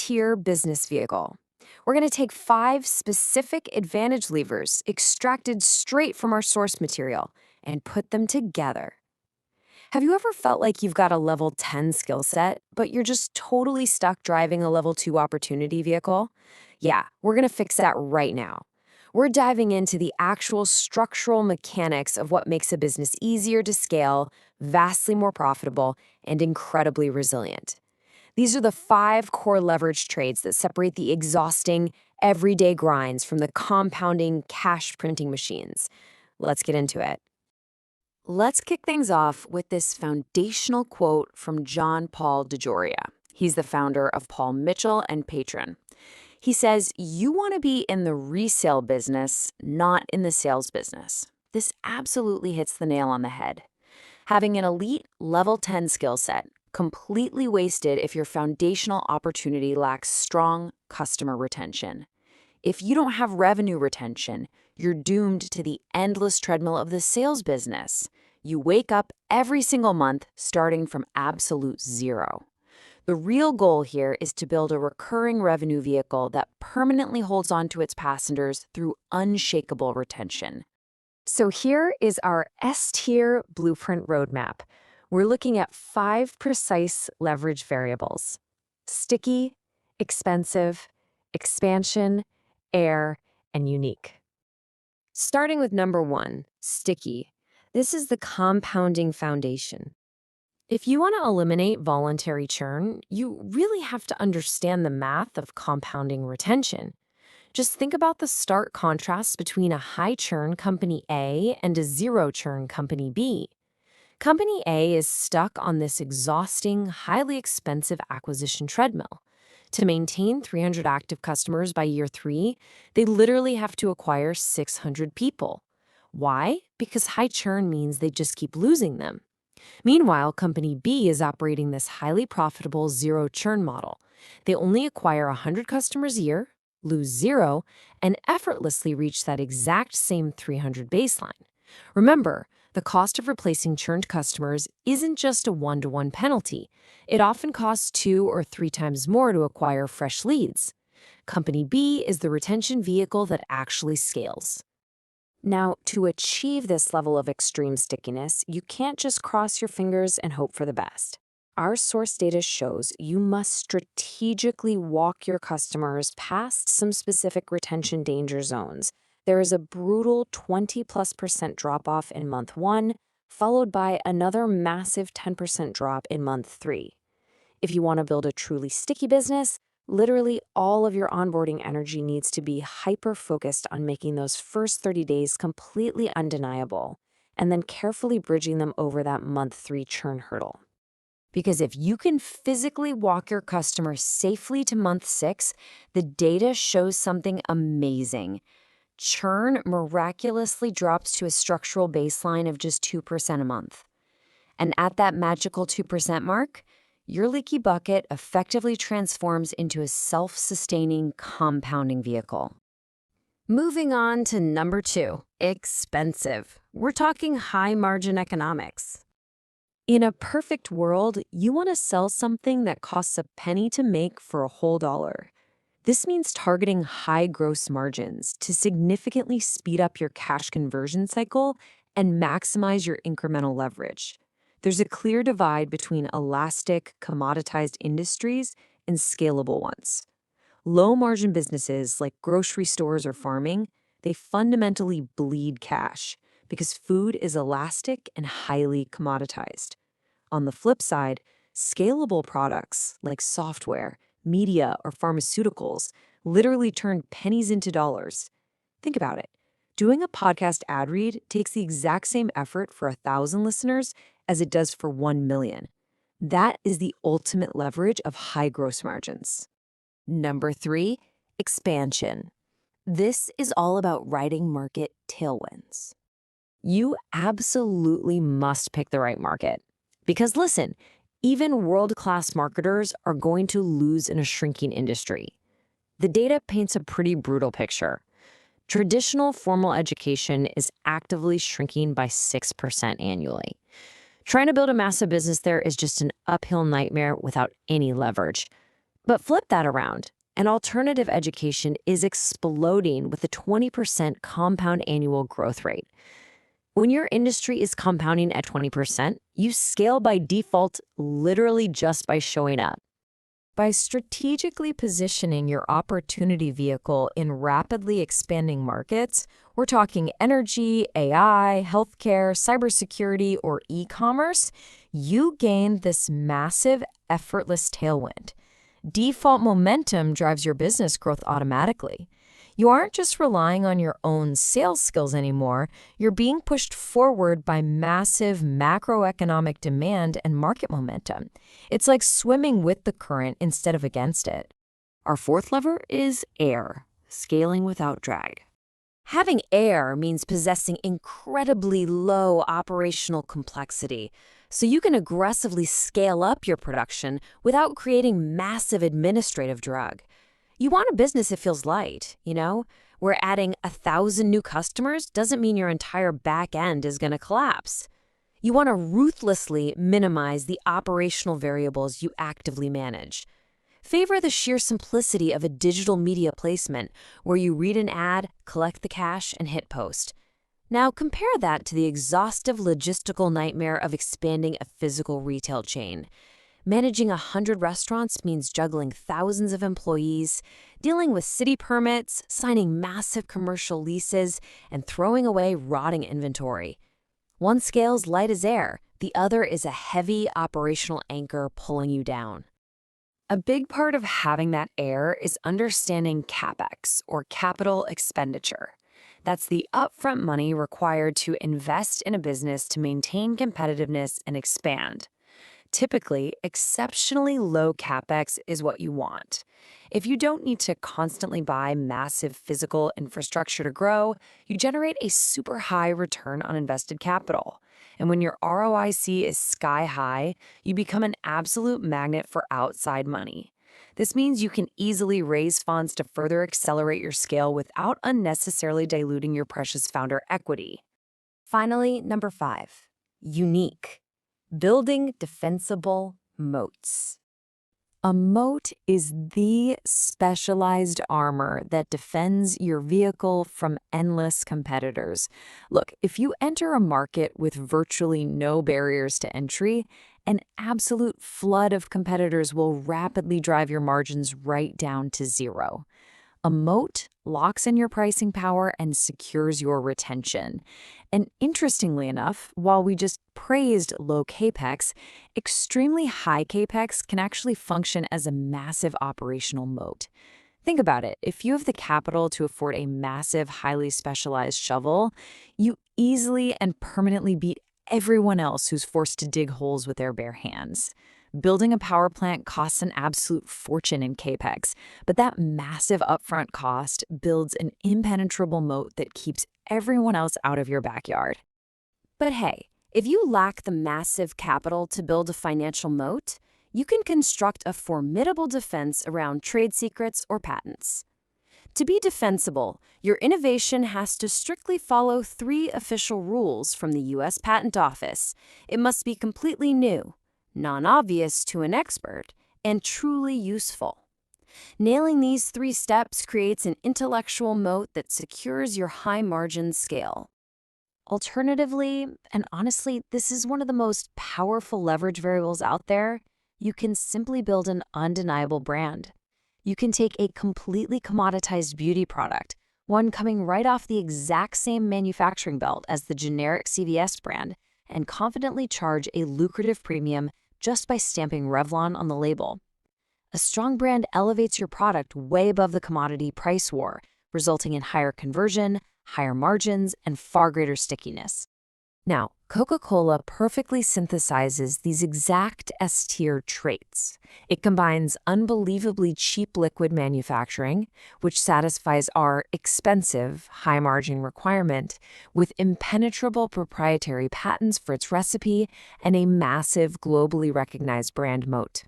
S-tier business vehicle. We're going to take 5 specific advantage levers extracted straight from our source material and put them together. Have you ever felt like you've got a level 10 skill set, but you're just totally stuck driving a level 2 opportunity vehicle? Yeah, we're going to fix that right now. We're diving into the actual structural mechanics of what makes a business easier to scale, vastly more profitable, and incredibly resilient. These are the 5 core leverage trades that separate the exhausting, everyday grinds from the compounding, cash printing machines. Let's get into it. Let's kick things off with this foundational quote from John Paul DeJoria. He's the founder of Paul Mitchell and Patron. He says, "You want to be in the resale business, not in the sales business." This absolutely hits the nail on the head. Having an elite level 10 skill set, completely wasted if your foundational opportunity lacks strong customer retention. If you don't have revenue retention, you're doomed to the endless treadmill of the sales business. You wake up every single month starting from absolute zero. The real goal here is to build a recurring revenue vehicle that permanently holds on to its passengers through unshakable retention. So here is our S-tier blueprint roadmap. We're looking at 5 precise leverage variables: sticky, expensive, expansion, air, and unique. Starting with number 1, sticky. This is the compounding foundation. If you want to eliminate voluntary churn, you really have to understand the math of compounding retention. Just think about the stark contrast between a high churn company A and a zero churn company B. Company A is stuck on this exhausting, highly expensive acquisition treadmill. To maintain 300 active customers by year 3, they literally have to acquire 600 people. Why? Because high churn means they just keep losing them. Meanwhile, Company B is operating this highly profitable zero churn model. They only acquire 100 customers a year, lose 0, and effortlessly reach that exact same 300 baseline. Remember, the cost of replacing churned customers isn't just a one-to-one penalty. It often costs 2 or 3 times more to acquire fresh leads. Company B is the retention vehicle that actually scales. Now, to achieve this level of extreme stickiness, you can't just cross your fingers and hope for the best. Our source data shows you must strategically walk your customers past some specific retention danger zones. There is a brutal 20+% drop-off in month 1, followed by another massive 10% drop in month 3. If you want to build a truly sticky business, literally all of your onboarding energy needs to be hyper-focused on making those first 30 days completely undeniable, and then carefully bridging them over that month 3 churn hurdle. Because if you can physically walk your customers safely to month 6, the data shows something amazing. Churn miraculously drops to a structural baseline of just 2% a month. And at that magical 2% mark, your leaky bucket effectively transforms into a self-sustaining, compounding vehicle. Moving on to number 2, expensive. We're talking high-margin economics. In a perfect world, you want to sell something that costs a penny to make for a whole dollar. This means targeting high gross margins to significantly speed up your cash conversion cycle and maximize your incremental leverage. There's a clear divide between elastic, commoditized industries and scalable ones. Low-margin businesses like grocery stores or farming, they fundamentally bleed cash because food is elastic and highly commoditized. On the flip side, scalable products like software, media, or pharmaceuticals literally turn pennies into dollars. Think about it. Doing a podcast ad read takes the exact same effort for 1,000 listeners as it does for 1 million. That is the ultimate leverage of high gross margins. Number 3, expansion. This is all about riding market tailwinds. You absolutely must pick the right market. Because listen, even world-class marketers are going to lose in a shrinking industry. The data paints a pretty brutal picture. Traditional formal education is actively shrinking by 6% annually. Trying to build a massive business there is just an uphill nightmare without any leverage. But flip that around. And alternative education is exploding with a 20% compound annual growth rate. When your industry is compounding at 20%, you scale by default literally just by showing up. By strategically positioning your opportunity vehicle in rapidly expanding markets, we're talking energy, AI, healthcare, cybersecurity, or e-commerce, you gain this massive, effortless tailwind. Default momentum drives your business growth automatically. You aren't just relying on your own sales skills anymore, you're being pushed forward by massive macroeconomic demand and market momentum. It's like swimming with the current instead of against it. Our fourth lever is air, scaling without drag. Having air means possessing incredibly low operational complexity, so you can aggressively scale up your production without creating massive administrative drag. You want a business that feels light, where adding 1,000 new customers doesn't mean your entire back end is going to collapse. You want to ruthlessly minimize the operational variables you actively manage. Favor the sheer simplicity of a digital media placement where you read an ad, collect the cash, and hit post. Now compare that to the exhaustive logistical nightmare of expanding a physical retail chain. Managing 100 restaurants means juggling thousands of employees, dealing with city permits, signing massive commercial leases, and throwing away rotting inventory. One scale's light as air, the other is a heavy operational anchor pulling you down. A big part of having that air is understanding CapEx, or capital expenditure. That's the upfront money required to invest in a business to maintain competitiveness and expand. Typically, exceptionally low CapEx is what you want. If you don't need to constantly buy massive physical infrastructure to grow, you generate a super high return on invested capital. And when your ROIC is sky high, you become an absolute magnet for outside money. This means you can easily raise funds to further accelerate your scale without unnecessarily diluting your precious founder equity. Finally, number 5, unique. Building defensible moats. A moat is the specialized armor that defends your vehicle from endless competitors. Look, if you enter a market with virtually no barriers to entry, an absolute flood of competitors will rapidly drive your margins right down to zero. A moat locks in your pricing power and secures your retention. And interestingly enough, while we just praised low capex, extremely high capex can actually function as a massive operational moat. Think about it. If you have the capital to afford a massive, highly specialized shovel, you easily and permanently beat everyone else who's forced to dig holes with their bare hands. Building a power plant costs an absolute fortune in capex, but that massive upfront cost builds an impenetrable moat that keeps everyone else out of your backyard. But hey, if you lack the massive capital to build a financial moat, you can construct a formidable defense around trade secrets or patents. To be defensible, your innovation has to strictly follow 3 official rules from the U.S. Patent Office. It must be completely new, non-obvious to an expert, and truly useful. Nailing these 3 steps creates an intellectual moat that secures your high-margin scale. Alternatively, and honestly, this is one of the most powerful leverage variables out there, you can simply build an undeniable brand. You can take a completely commoditized beauty product, one coming right off the exact same manufacturing belt as the generic CVS brand, and confidently charge a lucrative premium just by stamping Revlon on the label. A strong brand elevates your product way above the commodity price war, resulting in higher conversion, higher margins, and far greater stickiness. Now, Coca-Cola perfectly synthesizes these exact S-tier traits. It combines unbelievably cheap liquid manufacturing, which satisfies our expensive, high-margin requirement, with impenetrable proprietary patents for its recipe and a massive, globally recognized brand moat.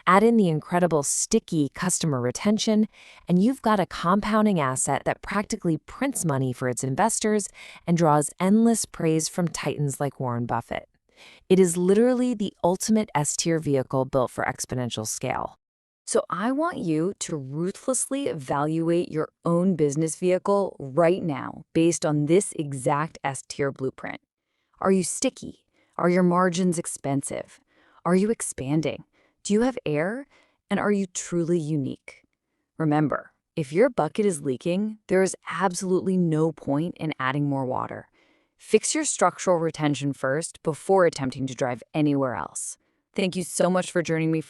Add in the incredible sticky customer retention, and you've got a compounding asset that practically prints money for its investors and draws endless praise from titans like Warren Buffett. It is literally the ultimate S-tier vehicle built for exponential scale. So I want you to ruthlessly evaluate your own business vehicle right now based on this exact S-tier blueprint. Are you sticky? Are your margins expensive? Are you expanding? Do you have air? And are you truly unique? Remember, if your bucket is leaking, there is absolutely no point in adding more water. Fix your structural retention first before attempting to drive anywhere else. Thank you so much for joining me for